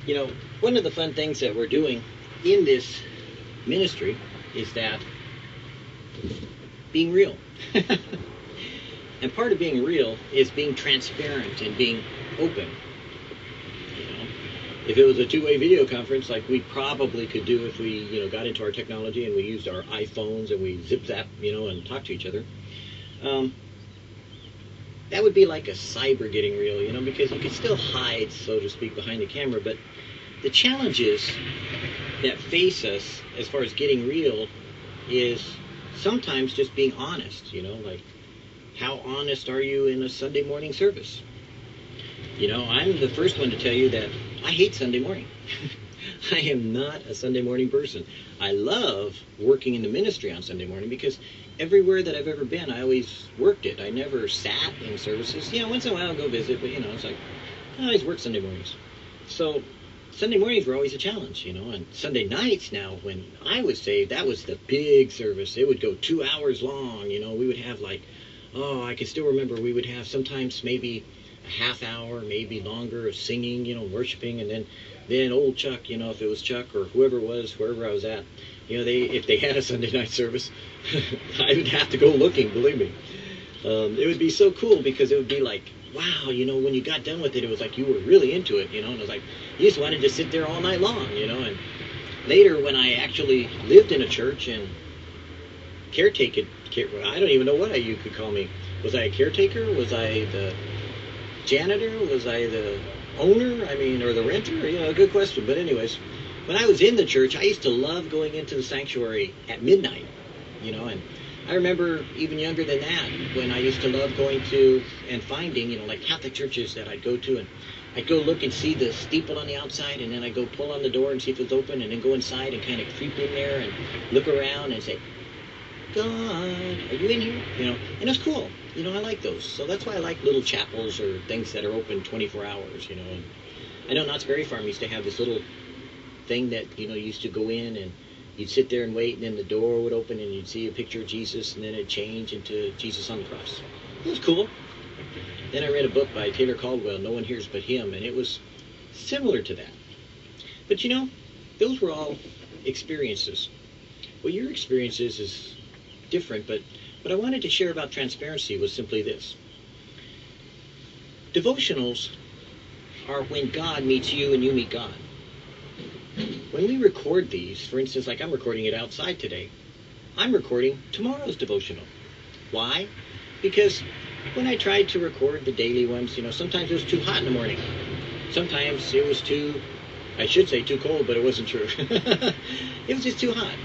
You know, one of the fun things that we're doing in this ministry is that being real. And part of being real is being transparent and being open. You know, if it was a two-way video conference like we probably could do if we, got into our technology and we used our iPhones and we zip zap, and talk to each other, um, that would be like a cyber getting real, because you could still hide, so to speak, behind the camera. But the challenges that face us as far as getting real is sometimes just being honest, like how honest are you in a Sunday morning service? I'm the first one to tell you that I hate Sunday morning. I am not a Sunday morning person. I love working in the ministry on Sunday morning because everywhere that I've ever been, I always worked it. I never sat in services. Once in a while I'll go visit, but it's like, I always work Sunday mornings. So Sunday mornings were always a challenge, and Sunday nights now, when I was saved, that was the big service. It would go 2 hours long, we would have I can still remember we would have sometimes maybe a half hour, maybe longer of singing, worshiping, and then old Chuck, if it was Chuck or whoever it was, wherever I was at, if they had a Sunday night service, I would have to go looking, believe me. It would be so cool because it would be like, wow, when you got done with it, it was like you were really into it, and it was like you just wanted to sit there all night long, and later when I actually lived in a church and I don't even know what you could call me. Was I a caretaker? Was I the janitor? Was I the owner? Or the renter? Good question. But anyways, when I was in the church, I used to love going into the sanctuary at midnight, and I remember even younger than that when I used to love going to and finding, like Catholic churches that I'd go to, and I'd go look and see the steeple on the outside, and then I'd go pull on the door and see if it's open, and then go inside and kind of creep in there and look around and say, God, are you in here? And it's cool. I like those. So that's why I like little chapels or things that are open 24 hours, And I know Knott's Berry Farm used to have this little thing that, you used to go in and you'd sit there and wait, and then the door would open and you'd see a picture of Jesus, and then it'd change into Jesus on the cross. It was cool. Then I read a book by Taylor Caldwell, No One Hears But Him, and it was similar to that. But those were all experiences. Well, your experiences is different, but what I wanted to share about transparency was simply this. Devotionals are when God meets you and you meet God. When we record these, for instance, like I'm recording it outside today, I'm recording tomorrow's devotional. Why? Because when I tried to record the daily ones, sometimes it was too hot in the morning. Sometimes it was too cold, but it wasn't true. It was just too hot.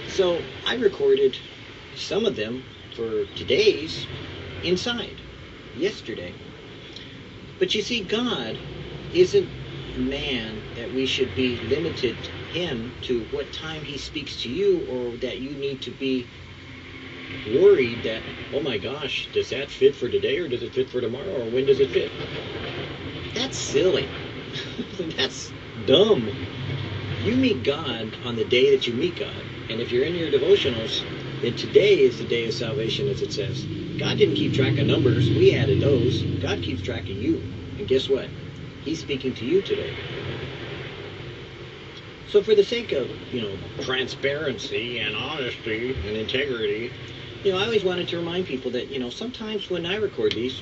So I recorded some of them for today's inside, yesterday. But you see, God isn't a man that we should be limited him to what time he speaks to you, or that you need to be worried that, oh my gosh, does that fit for today, or does it fit for tomorrow, or when does it fit? That's silly. That's dumb. You meet God on the day that you meet God. And if you're in your devotionals, then today is the day of salvation, as it says. God didn't keep track of numbers. We added those. God keeps track of you. And guess what? He's speaking to you today. So for the sake of, transparency and honesty and integrity, I always wanted to remind people that, sometimes when I record these,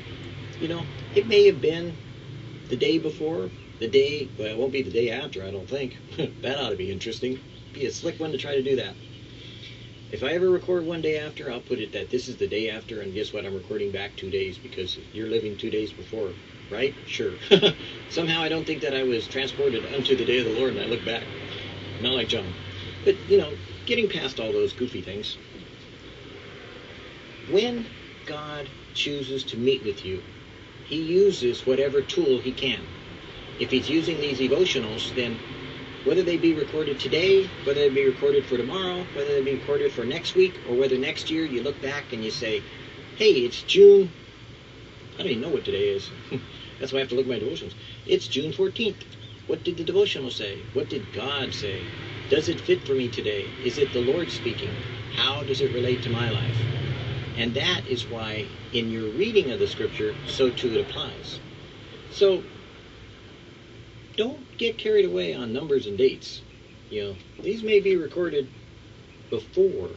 it may have been the day before, well, it won't be the day after, I don't think. That ought to be interesting. Be a slick one to try to do that. If I ever record one day after, I'll put it that this is the day after, and guess what? I'm recording back 2 days because you're living 2 days before, right? Sure. Somehow I don't think that I was transported unto the day of the Lord, and I look back. Not like John. But, getting past all those goofy things, when God chooses to meet with you, he uses whatever tool he can. If he's using these devotionals, then whether they be recorded today, whether they be recorded for tomorrow, whether they be recorded for next week, or whether next year you look back and you say, hey, it's June, I don't even know what today is. That's why I have to look at my devotions. It's June 14th. What did the devotional say? What did God say? Does it fit for me today? Is it the Lord speaking? How does it relate to my life? And that is why in your reading of the scripture, so too it applies. So don't get carried away on numbers and dates. These may be recorded before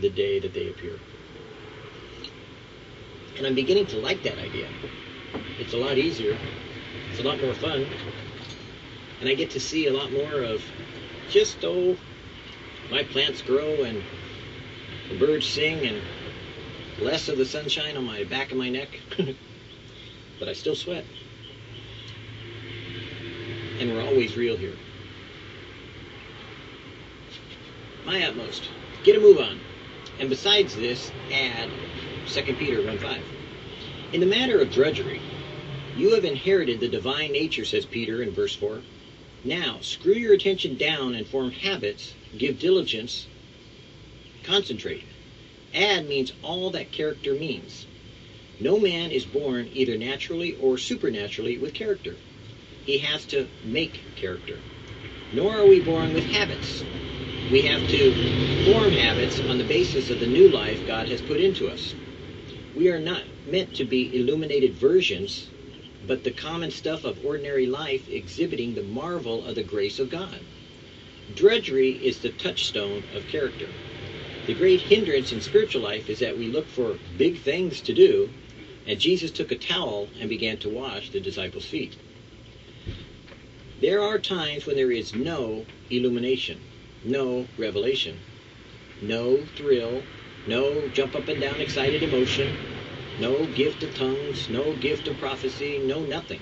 the day that they appear. And I'm beginning to like that idea. It's a lot easier. It's a lot more fun. And I get to see a lot more of just, my plants grow and the birds sing and less of the sunshine on my back of my neck. But I still sweat. And we're always real here. My utmost. Get a move on. And besides this, add 2 Peter 1:5. In the matter of drudgery, you have inherited the divine nature, says Peter in verse 4. Now, screw your attention down and form habits, give diligence, concentrate. Add means all that character means. No man is born either naturally or supernaturally with character. He has to make character. Nor are we born with habits. We have to form habits on the basis of the new life God has put into us. We are not meant to be illuminated versions, but the common stuff of ordinary life exhibiting the marvel of the grace of God. Drudgery is the touchstone of character. The great hindrance in spiritual life is that we look for big things to do, and Jesus took a towel and began to wash the disciples' feet. There are times when there is no illumination, no revelation, no thrill, no jump up and down excited emotion, no gift of tongues, no gift of prophecy, no nothing.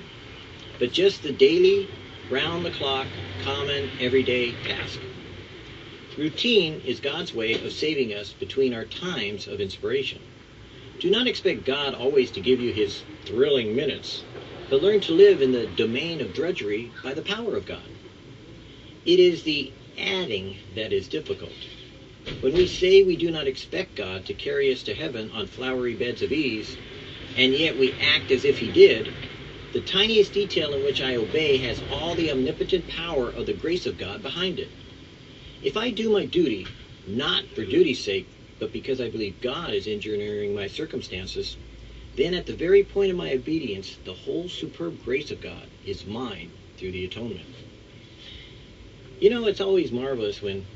But just the daily, round-the-clock, common, everyday task. Routine is God's way of saving us between our times of inspiration. Do not expect God always to give you his thrilling minutes, but learn to live in the domain of drudgery by the power of God. It is the adding that is difficult. When we say we do not expect God to carry us to heaven on flowery beds of ease, and yet we act as if he did, the tiniest detail in which I obey has all the omnipotent power of the grace of God behind it. If I do my duty, not for duty's sake, but because I believe God is engineering my circumstances, then at the very point of my obedience, the whole superb grace of God is mine through the atonement. It's always marvelous when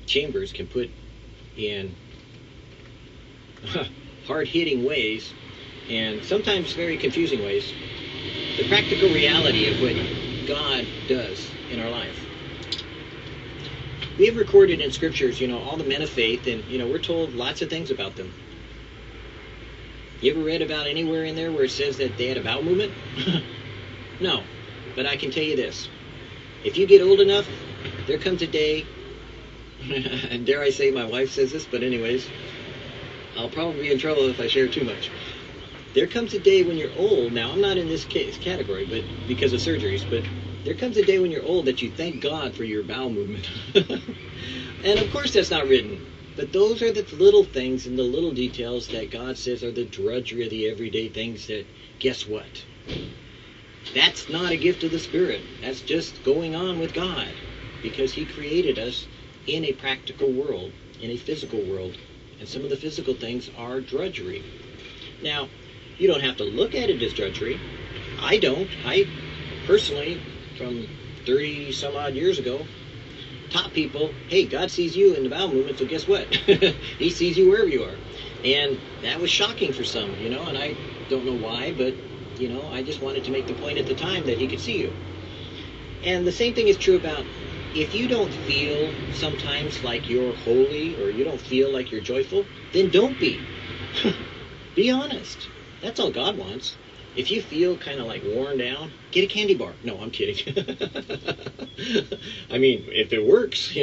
Chambers can put in hard-hitting ways, and sometimes very confusing ways, the practical reality of what God does in our life. We have recorded in scriptures, all the men of faith, and, we're told lots of things about them. You ever read about anywhere in there where it says that they had a bowel movement? No, but I can tell you this. If you get old enough, there comes a day, and dare I say my wife says this, but anyways, I'll probably be in trouble if I share too much. There comes a day when you're old. Now, I'm not in this category, but because of surgeries, but there comes a day when you're old that you thank God for your bowel movement. And of course that's not written, but those are the little things and the little details that God says are the drudgery of the everyday things that, guess what? That's not a gift of the Spirit. That's just going on with God, because he created us in a practical world, in a physical world, and some of the physical things are drudgery. Now, you don't have to look at it as drudgery. I don't. I personally, from 30 some odd years ago, taught people, hey, God sees you in the bowel movement, so guess what? He sees you wherever you are. And that was shocking for some, and I don't know why, but, I just wanted to make the point at the time that he could see you. And the same thing is true about, if you don't feel sometimes like you're holy, or you don't feel like you're joyful, then don't be. Be honest. That's all God wants. If you feel kind of like worn down, get a candy bar. No, I'm kidding. I mean, if it works,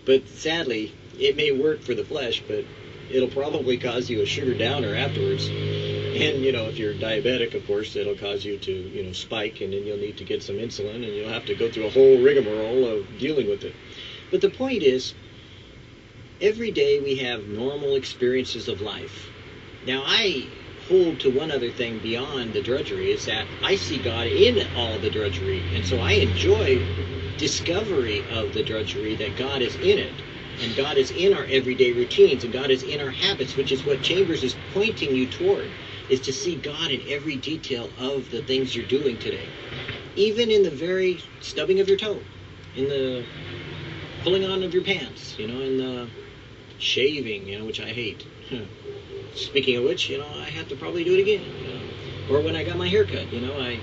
But sadly, it may work for the flesh, but it'll probably cause you a sugar downer afterwards. And, if you're diabetic, of course, it'll cause you to, spike, and then you'll need to get some insulin, and you'll have to go through a whole rigmarole of dealing with it. But the point is, every day we have normal experiences of life. Now, I hold to one other thing beyond the drudgery, is that I see God in all the drudgery, and so I enjoy discovery of the drudgery, that God is in it, and God is in our everyday routines, and God is in our habits, which is what Chambers is pointing you toward, is to see God in every detail of the things you're doing today. even in the very stubbing of your toe, in the pulling on of your pants, in the shaving, which I hate. Speaking of which, I have to probably do it again. Or when I got my hair cut, I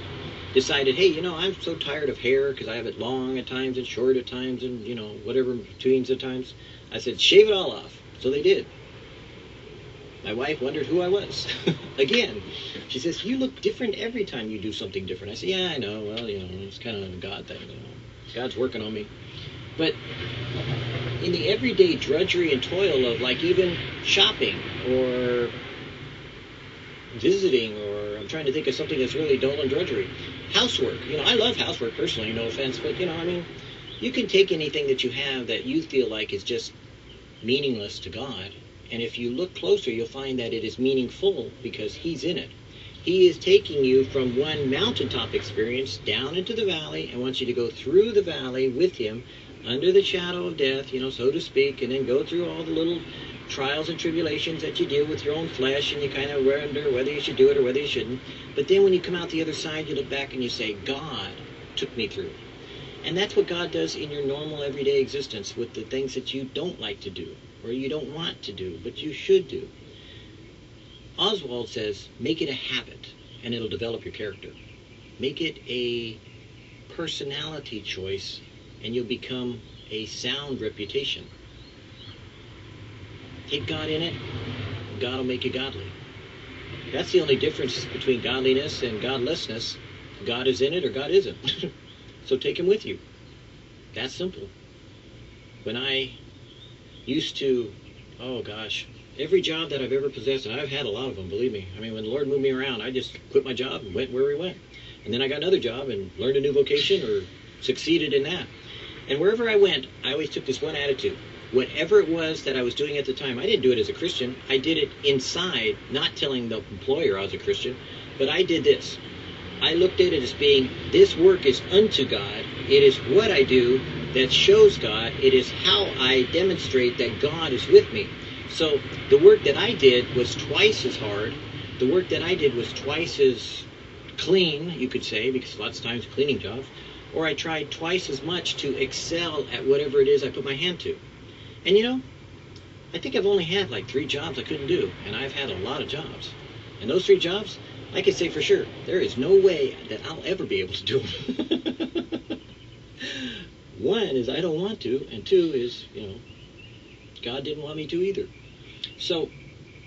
decided, hey, I'm so tired of hair because I have it long at times and short at times and, whatever in betweens at times. I said, shave it all off. So they did. My wife wondered who I was. Again, she says, you look different every time you do something different. I said, yeah, I know. Well, it's kind of a God thing. God's working on me. But in the everyday drudgery and toil of like even shopping or visiting, or I'm trying to think of something that's really dull and drudgery. Housework. I love housework personally, no offense, but you can take anything that you have that you feel like is just meaningless to God, and if you look closer, you'll find that it is meaningful because He's in it. He is taking you from one mountaintop experience down into the valley and wants you to go through the valley with Him under the shadow of death, so to speak, and then go through all the little trials and tribulations that you deal with your own flesh, and you kind of wonder whether you should do it or whether you shouldn't. But then when you come out the other side, you look back and you say, God took me through. And that's what God does in your normal everyday existence with the things that you don't like to do or you don't want to do, but you should do. Oswald says, make it a habit and it'll develop your character. Make it a personality choice and you'll become a sound reputation. Take God in it, God will make you godly. That's the only difference between godliness and godlessness. God is in it or God isn't. So take Him with you. That's simple. When I used to, every job that I've ever possessed, and I've had a lot of them, believe me. When the Lord moved me around, I just quit my job and went where He went. And then I got another job and learned a new vocation or succeeded in that. And wherever I went, I always took this one attitude. Whatever it was that I was doing at the time, I didn't do it as a Christian. I did it inside, not telling the employer I was a Christian, but I did this. I looked at it as being, this work is unto God. It is what I do that shows God. It is how I demonstrate that God is with me. So the work that I did was twice as hard. The work that I did was twice as clean, you could say, because lots of times cleaning jobs. Or I tried twice as much to excel at whatever it is I put my hand to. And I think I've only had like 3 jobs I couldn't do. And I've had a lot of jobs. And those 3 jobs, I can say for sure, there is no way that I'll ever be able to do them. 1 is I don't want to, and 2 is, God didn't want me to either. So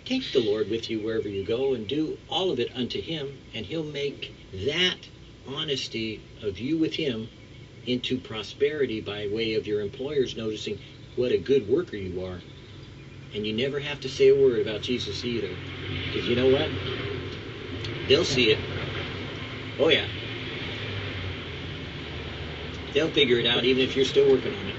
take the Lord with you wherever you go and do all of it unto Him, and He'll make that honesty of you with Him into prosperity by way of your employers noticing what a good worker you are. And you never have to say a word about Jesus either. Because you know what? They'll see it. Oh yeah. They'll figure it out even if you're still working on it.